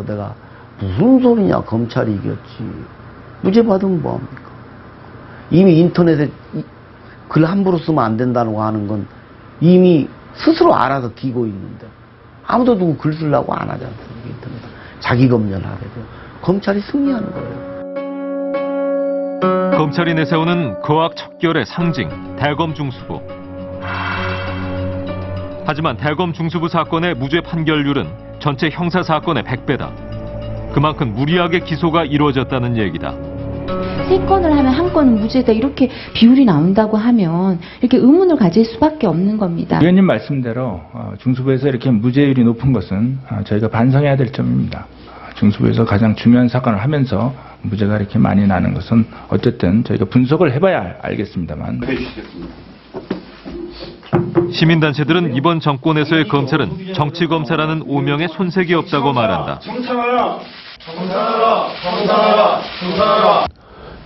내가 무슨 소리냐, 검찰이 이겼지. 무죄 받으면 뭐합니까? 이미 인터넷에 글 함부로 쓰면 안 된다고 하는 건 이미 스스로 알아서 기고 있는데 아무도 누구 글 쓰려고 안 하지 않습니까? 인터넷 자기 검열하래도 검찰이 승리하는 거예요. 검찰이 내세우는 거악 척결의 상징 대검 중수부. 하지만 대검 중수부 사건의 무죄 판결률은 전체 형사 사건의 100배다. 그만큼 무리하게 기소가 이루어졌다는 얘기다. 3건을 하면 1건은 무죄다 이렇게 비율이 나온다고 하면 이렇게 의문을 가질 수밖에 없는 겁니다. 의원님 말씀대로 중수부에서 이렇게 무죄율이 높은 것은 저희가 반성해야 될 점입니다. 중수부에서 가장 중요한 사건을 하면서 무죄가 이렇게 많이 나는 것은 어쨌든 저희가 분석을 해봐야 알겠습니다만. 시민단체들은 이번 정권에서의 검찰은 정치검사라는 오명에 손색이 없다고 말한다.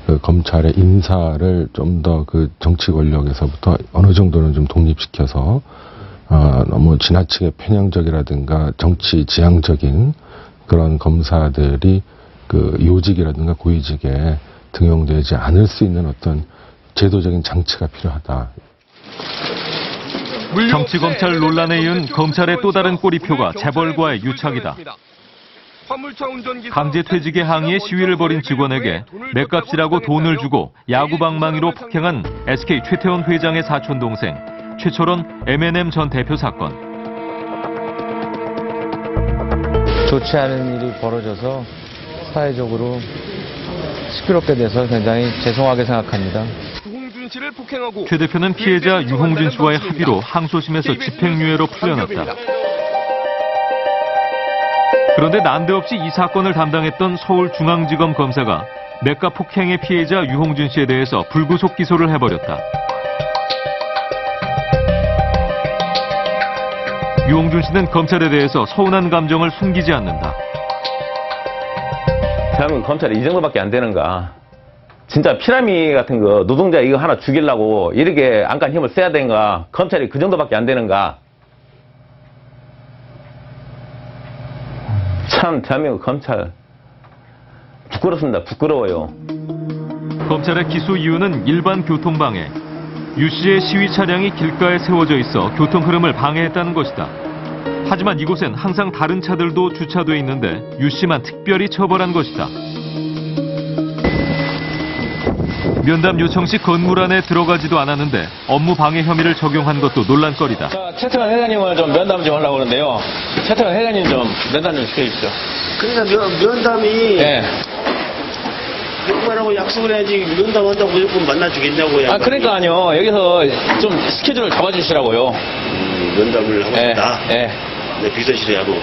그 검찰의 인사를 좀 더 그 정치 권력에서부터 어느 정도는 좀 독립시켜서 너무 지나치게 편향적이라든가 정치 지향적인 그런 검사들이 그 요직이라든가 고위직에 등용되지 않을 수 있는 어떤 제도적인 장치가 필요하다. 정치검찰 논란에 이은 검찰의 또 다른 꼬리표가 재벌과의 유착이다. 강제퇴직에 항의해 시위를 벌인 직원에게 맷값이라고 돈을 주고 야구방망이로 폭행한 SK 최태원 회장의 사촌동생 최철원 M&M 전 대표 사건. 좋지 않은 일이 벌어져서 사회적으로 시끄럽게 돼서 굉장히 죄송하게 생각합니다. 최 대표는 피해자 유홍준 씨와의 합의로 항소심에서 집행유예로 풀려났다. 그런데 난데없이 이 사건을 담당했던 서울중앙지검 검사가 맷값 폭행의 피해자 유홍준 씨에 대해서 불구속 기소를 해버렸다. 유홍준 씨는 검찰에 대해서 서운한 감정을 숨기지 않는다. 대한민국 검찰이 이 정도밖에 안 되는가. 진짜 피라미 같은 거 노동자 이거 하나 죽이려고 이렇게 안간 힘을 써야 되는가. 검찰이 그 정도밖에 안 되는가. 참 대한민국 검찰 부끄럽습니다. 부끄러워요. 검찰의 기소 이유는 일반 교통방해. 유 씨의 시위 차량이 길가에 세워져 있어 교통 흐름을 방해했다는 것이다. 하지만 이곳엔 항상 다른 차들도 주차돼 있는데 유 씨만 특별히 처벌한 것이다. 면담 요청 시 건물 안에 들어가지도 않았는데 업무 방해 혐의를 적용한 것도 논란거리다. 최태원 회장님을 좀 면담 좀 하려고 그러는데요. 최태원 회장님 좀 면담 좀 시켜주십시오. 그러니까 면담이 네. 누구라고 약속을 해야지 면담한다고 무조건 만나주겠냐고요. 그러니까요. 여기서 좀 스케줄을 잡아주시라고요. 면담을 하고 싶다. 네. 네, 비서실에 한번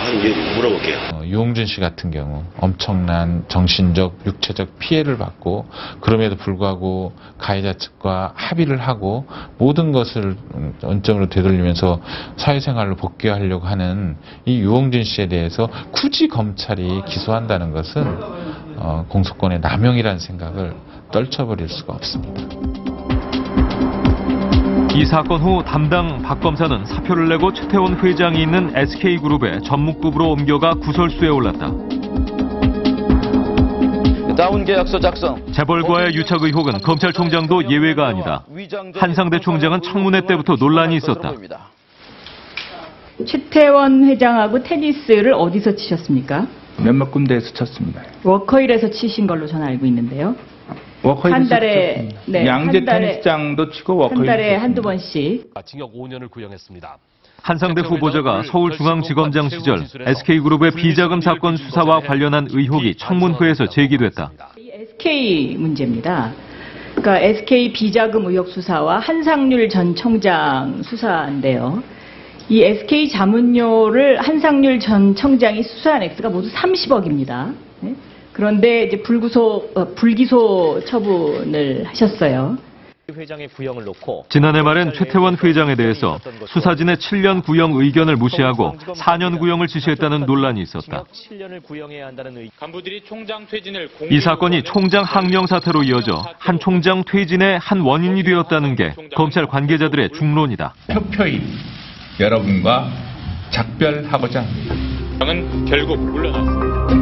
물어볼게요. 유홍준 씨 같은 경우 엄청난 정신적, 육체적 피해를 받고 그럼에도 불구하고 가해자 측과 합의를 하고 모든 것을 원점으로 되돌리면서 사회생활로 복귀하려고 하는 이 유홍준 씨에 대해서 굳이 검찰이 기소한다는 것은 공소권의 남용이라는 생각을 떨쳐버릴 수가 없습니다. 이 사건 후 담당 박 검사는 사표를 내고 최태원 회장이 있는 SK그룹의 전무급으로 옮겨가 구설수에 올랐다. 다운 계약서 작성. 재벌과의 유착 의혹은 검찰총장도 예외가 아니다. 한상대 총장은 청문회 때부터 논란이 있었다. 최태원 회장하고 테니스를 어디서 치셨습니까? 몇몇 군데에서 쳤습니다. 워커힐에서 치신 걸로 저는 알고 있는데요. 한 달에 양재 테니스장도 치고 워커힐 한 달에 한두 번씩. 징역 5년을 구형했습니다. 한상대 후보자가 서울중앙지검장 시절 SK그룹의 비자금 사건 수사와 관련한 의혹이 청문회에서 제기됐다. SK 문제입니다. 그러니까 SK 비자금 의혹 수사와 한상률 전 청장 수사인데요. 이 SK 자문료를 한상률 전 청장이 수사한 액수가 모두 30억입니다. 그런데 이제 불기소 처분을 하셨어요. 회장의 구형을 놓고 지난해 말엔 최태원 회장에 대해서 수사진의 7년 구형 의견을 무시하고 4년 구형을 지시했다는 논란이 있었다. 이 사건이 총장 항명 사태로 이어져 한 총장 퇴진의 한 원인이 되었다는 게 검찰 관계자들의 중론이다. 표표히 여러분과 작별하고자 합니다. 은 결국 물러났습니다.